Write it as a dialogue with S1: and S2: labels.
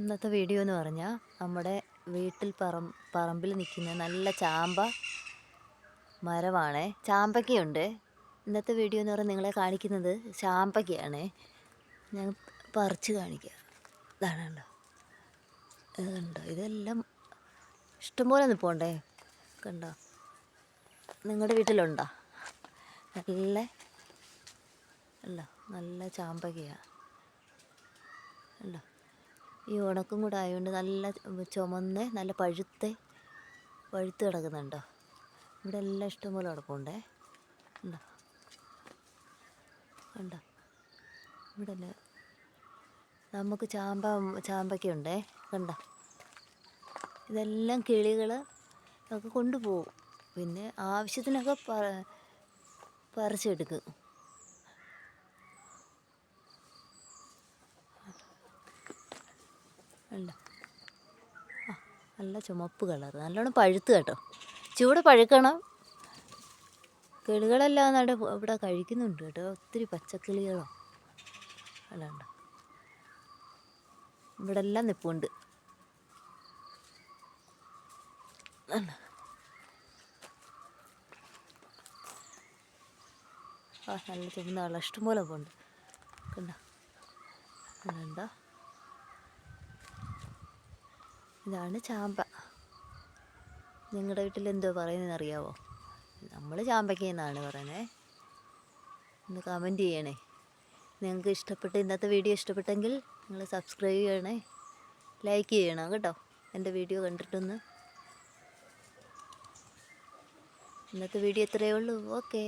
S1: ഇന്നത്തെ വീഡിയോ എന്ന് പറഞ്ഞാൽ നമ്മുടെ വീട്ടിൽ പറമ്പിൽ നിൽക്കുന്ന നല്ല ചാമ്പ മരമാണേ. ചാമ്പയ്ക്കയുണ്ട്. ഇന്നത്തെ വീഡിയോ എന്ന് പറഞ്ഞാൽ നിങ്ങളെ കാണിക്കുന്നത് ചാമ്പയ്ക്കയാണേ. ഞാൻ പറിച്ച് കാണിക്കാം. ഇതാണ് കണ്ടോ, ഇത് കണ്ടോ, ഇതെല്ലാം ഇഷ്ടംപോലെ നിൽപ്പുണ്ടേ. കണ്ടോ, നിങ്ങളുടെ വീട്ടിലുണ്ടോ? നല്ല അല്ല നല്ല ചാമ്പയ്ക്കയാണ്. അല്ല, ഈ ഉണക്കും കൂടെ ആയതുകൊണ്ട് നല്ല ചുമന്ന് നല്ല പഴുത്ത് കിടക്കുന്നുണ്ടോ. ഇവിടെ എല്ലാം ഇഷ്ടംപോലെ കിടപ്പുണ്ടേ. ഉണ്ടോ, കണ്ടോ, ഇവിടെ നമുക്ക് ചാമ്പയ്ക്കുണ്ടേ. കണ്ടോ, ഇതെല്ലാം കിളികൾ ഒക്കെ കൊണ്ടുപോകും. പിന്നെ ആവശ്യത്തിനൊക്കെ പറിച്ചെടുക്കും. അല്ല, നല്ല ചുമപ്പ് കളർ, നല്ലോണം പഴുത്ത് കേട്ടോ. ചൂട് പഴുക്കണം. കിളികളെല്ലാം ഇവിടെ കഴിക്കുന്നുണ്ട് കേട്ടോ. ഒത്തിരി പച്ചക്കിളികളോ അല്ലാണ്ട് ഇവിടെ എല്ലാം നിൽപ്പുണ്ട്. നല്ല ചുമന്ന കളർ ഇഷ്ടംപോലെ പോണ്ട്. കണ്ടോ, കണ്ടോ, ഇതാണ് ചാമ്പ. നിങ്ങളുടെ വീട്ടിൽ എന്തോ പറയുന്നതെന്ന് അറിയാവോ? നമ്മൾ ചാമ്പയ്ക്ക എന്നാണ് പറയുന്നത്. ഒന്ന് കമൻറ്റ് ചെയ്യണേ. നിങ്ങൾക്ക് ഇന്നത്തെ വീഡിയോ ഇഷ്ടപ്പെട്ടെങ്കിൽ നിങ്ങൾ സബ്സ്ക്രൈബ് ചെയ്യണേ, ലൈക്ക് ചെയ്യണം കേട്ടോ. എൻ്റെ വീഡിയോ കണ്ടിട്ടൊന്ന്. ഇന്നത്തെ വീഡിയോ ഇത്രയേ ഉള്ളൂ. ഓക്കേ.